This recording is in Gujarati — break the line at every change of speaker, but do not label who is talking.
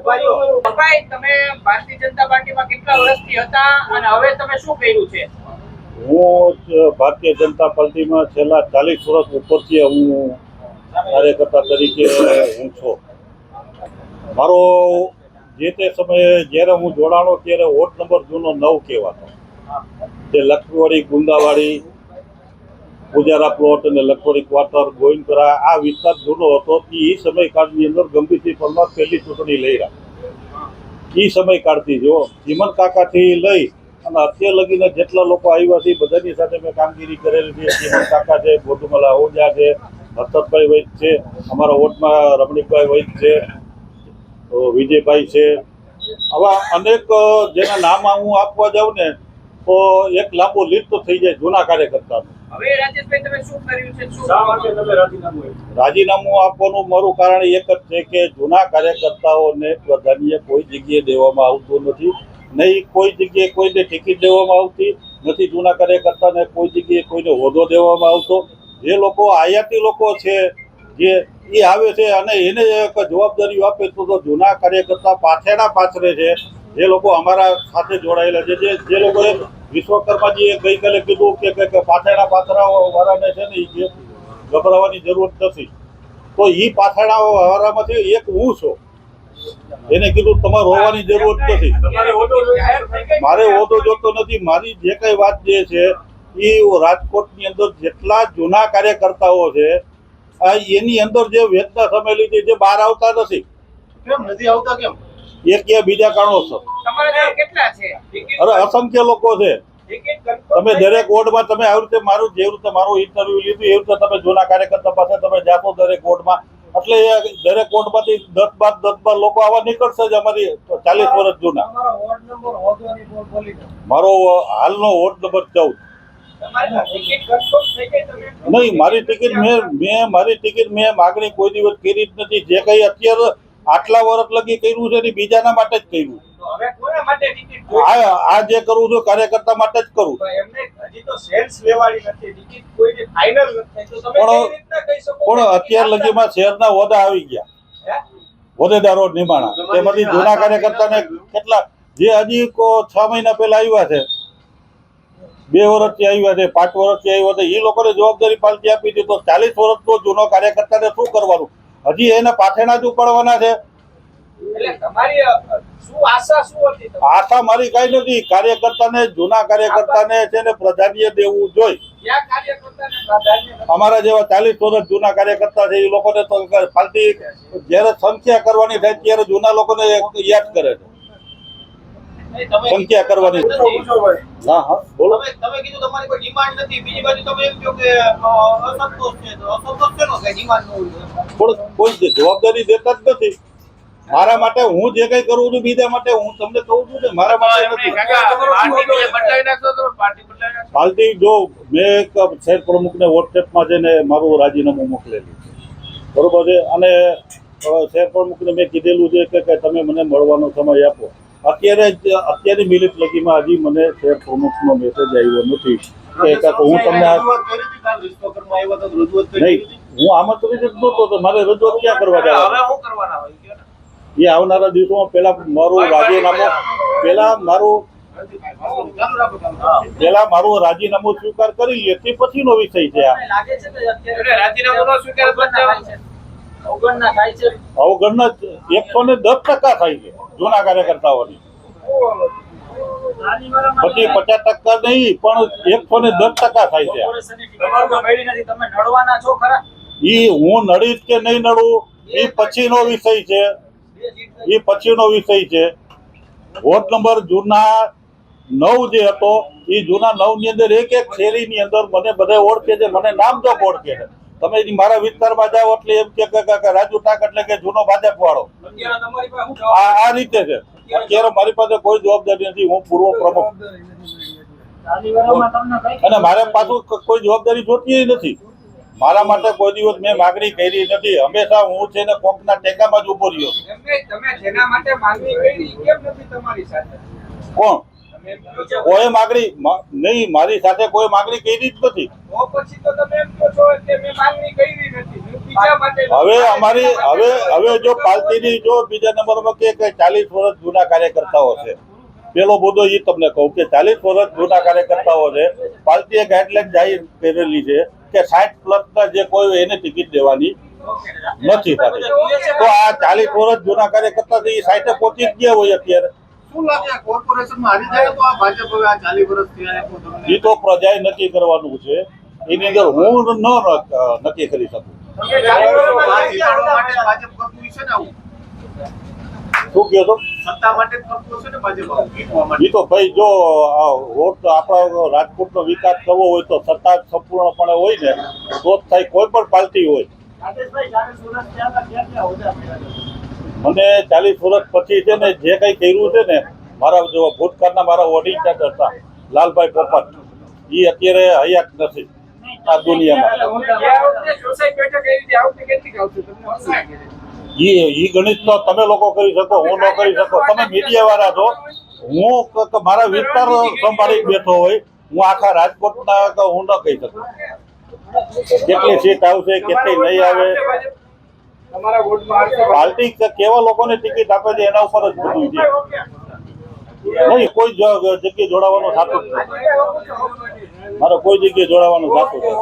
ભાઈ, તમે ભારતીય જનતા પાર્ટીમાં કેટલા વર્ષથી હતા અને હવે તમે શું કર્યું છે?
હું ભારતીય જનતા પાર્ટીમાં છેલ્લા 40 વર્ષ ઉપરથી હું કાર્યકર્તા તરીકે હું છું. મારો જે તે સમયે જ્યારે હું જોડાણો ત્યારે વોર્ડ નંબર જૂનો 9 કહેવાતો, જે લખવાડી, ગુંદાવાડી, પૂજારા પ્લોટ અને લખવાડી ક્વાર્ટર, ગોવિંદપુરા આ વિસ્તાર જૂનો હતો. એ સમયકાળની અંદર ગંભીરસિંહ પરમાર પહેલી ચૂંટણી લઈ રહ્યા. એ સમયકાળથી જો ચીમન કાકાથી લઈ અને અત્યાર લગીને જેટલા લોકો આવ્યા છે બધાની સાથે મેં કામગીરી કરેલી છે. ચીમન કાકા છે, ગોધુમલા ઓજા છે, હર્ષદભાઈ વૈદ છે, અમારા વોર્ડમાં રમણીકભાઈ વૈદ છે, વિજયભાઈ છે. આવા અનેક જેના નામ હું આપવા જાઉં ને તો એક લાંબો લિસ્ટ થઈ જાય જૂના કાર્યકર્તાનું.
હવે રાજેશભાઈ, તમે શું કર્યું છે? શા માટે તમે
રાજીનામું આપવાનું મારું કારણ એક જ છે કે જૂના કાર્યકર્તાઓને પ્રાધાન્ય કોઈ જગ્યાએ દેવામાં આવતું નથી. નહીં કોઈ જગ્યાએ કોઈને ટિકિટ દેવામાં આવતી નથી. જૂના કાર્યકર્તાને કોઈ જગ્યાએ કોઈને હોદ્દો દેવામાં આવતો. જે લોકો આયાતી લોકો છે જે એ આવે છે અને એને જવાબદારીઓ આપે તો જૂના કાર્યકર્તા પાછળના પાછળ છે. જે લોકો અમારા સાથે જોડાયેલા છે, જે લોકોએ વિશ્વકર્માજીએ ગઈકાલે કીધું કે પાછળના પાથરા વાળાને છે ને એ ગભરાવાની જરૂર નથી. તો એ પાછળના વાળામાંથી એક હું છું. એને કીધું તમારે હોવાની જરૂર નથી. મારે હોદ્દો જોતો નથી. મારી જે કઈ વાત જે છે એ રાજકોટની અંદર જેટલા જૂના કાર્યકર્તાઓ છે એની અંદર જે વેદના સમેલી છે જે બહાર આવતા નથી.
કેમ નથી આવતા? કેમ?
એક કે બીજા કારણોસર.
તમારે કેટલા છે?
અરે અસંખ્ય લોકો છે. તમે દરેક વોર્ડમાં તમે આવી રીતે મારું જે રીતે મારું ઇન્ટરવ્યુ લીધું એવી રીતે તમે જૂના કાર્યકર્તા પાસે તમે જાતો દરેક વોર્ડમાં, એટલે દરેક વોર્ડમાંથી 10-12 લોકો આવા નીકળશે જ. અમારી 40 વર્ષ જૂના. મારો હાલનો વોર્ડ નંબર 14. નહીં, મારી ટિકિટ મેં માગણી કોઈ દિવસ કરી જ નથી. જે કઈ અત્યારે આટલા વર્ષ લગી કર્યું છે ને બીજાના માટે જ કર્યું. આ જે કરું છું કાર્યકર્તા માટે જ કરું. પણ અત્યાર લગીમાં શહેરના હોદ્દા આવી ગયા, હોદ્દેદારો નિમાણા. તેમાંથી જૂના કાર્યકર્તાને કેટલા જે હજી 6 મહિના પહેલા આવ્યા છે, 2 વર્ષથી આવ્યા છે, 5 વર્ષથી આવ્યા છે, એ લોકોને જવાબદારી પાલટી આપી હતી. તો 40 વર્ષનો જૂનો કાર્યકર્તાને શું કરવાનું? હજી એને પાછળના જ ઉપાડવાના છે. આશા મારી કઈ નથી. કાર્યકર્તાને, જૂના કાર્યકર્તાને છે ને પ્રાધાન્ય દેવું જોઈએ. અમારા જેવા 40 વર્ષ જૂના કાર્યકર્તા છે એ લોકોને તો પાલટી જયારે સંખ્યા કરવાની થાય ત્યારે જૂના લોકોને યાદ કરે છે. સંખ્યા કરવાની. હા હા બોલો.
તમે કીધું તમારી કોઈ ડિમાન્ડ નથી, બીજી બાજુ તમે એમ કહો કે અસંતોષ છે. તો અસંતોષ છે નો કઈ ડિમાન્ડ ન હોય?
પણ કોઈ જવાબદારી દેતા જ નથી. મારા માટે હું જે કઈ કરું છું બીજા માટે હું તમને કહું છું ને મારા માટે નથી. પાર્ટી જો મેં શહેર પ્રમુખને વોટ્સએપમાં જઈને મારું રાજીનામું મોકલેલું છે, બરોબર છે. અને શહેર પ્રમુખને મેં કીધેલું છે કે તમે મને મળવાનો સમય આપો. અત્યારની મિનિટ લગીમાં હજી મને શહેર પ્રમુખનો મેસેજ આવ્યો નથી કે હું તમને નહીં, હું આમંત્રિત જ નહોતો. મારે રજૂઆત ક્યાં કરવા જવાનું? એ આવનારા દિવસોમાં પેલા મારું રાજીનામું સ્વીકાર કરી લે તે પછીનો વિષય છે. અવગણના 110% થાય છે જૂના કાર્યકર્તાઓની. પછી 50% નહીં પણ 110% થાય છે. ઈ હું નડીશ કે નહીં નડું એ પછીનો વિષય છે. વોર્ડ નંબર જૂના 9 જે હતો એ જૂના 9 ની અંદર એક શેરીની અંદર મને બધા ઓળખે છે, મને નામ જોગ ઓળખે છે. તમે મારા વિસ્તારમાં જાઓ એટલે એમ કે રાજુ ટાક એટલે કે જૂનો ભાજપ વાળો. આ રીતે છે. અત્યારે મારી પાસે કોઈ જવાબદારી નથી. હું પૂર્વ પ્રમુખ અને મારે પાછું કોઈ જવાબદારી જોતી નથી. મારા માટે કોઈ દિવસ મેં માગણી કરી નથી. હંમેશા હું છે ને કોકના ટેકામાં જ ઉભો રહ્યો. કોણ? કોઈ માગણી નહીં, મારી સાથે કોઈ માગણી કરી જ નથી.
તો પછી તો તમે એમ કહો છો કે મેં માંગણી કરી નથી, બીજા માટે
હવે જો પાલતીની જો બીજા નંબરમાં કે 40 વર્ષ જૂના કાર્યકર્તાઓ છે, પેલો મુદ્દો એ તમને કહું કે 40 વર્ષ જૂના કાર્યકર્તાઓ છે, પાલતીએ ગાઈડલાઈન જાહેર કરેલી છે કે 60+ જે કોઈ એને ટિકિટ દેવાની નથી થતી. તો આ 40 વર્ષ જૂના કાર્યકર્તા છે એ 60 પહોંચી જ ગયા હોય અત્યારે.
શું લાગે આ કોર્પોરેશનમાં હારી જાય તો આ ભાજપ હવે આ 40 વર્ષ થયા એટલું તમને
એ તો પ્રજાએ નક્કી કરવાનું છે, એની અંદર હું ન નક્કી કરી શકું.
વાત જીતાડવા માટે ભાજપ કરતું હશે ને આવું?
શું કહો છો?
સત્તા માટે જ કરતું હશે ને ભાજપ આવું જીતવા માટે?
એ તો ભાઈ જો વોટ આપણા રાજકોટનો વિકાસ કરવો હોય તો સત્તા સંપૂર્ણપણે હોય ને તો જ થાય, કોઈ પણ પાર્ટી હોય. મને 40 વર્ષ પછી છે ને જે કંઈ કર્યું છે ને, મારા જો ભૂતકાળના મારા ઓડિટર હતા લાલભાઈ પોપટ, એ અત્યારે હયાત નથી આ દુનિયામાં. ઈ ગણિત તો તમે લોકો કરી શકો, હું ન કરી શકો. તમે મીડિયા વાળા છો, હું મારા વિસ્તાર સંભાળી બેઠો હોય, હું આખા રાજકોટના હું ન કહી શકું કેટલી સીટ આવશે કેટલી નહીં આવે. પાર્ટી કેવા લોકોને ટિકિટ આપે છે એના ઉપર જ બધું છે. નહીં કોઈ જગ્યાએ જોડાવાનું થતું જ નથી, મારે કોઈ જગ્યાએ જોડાવાનું થતું નથી.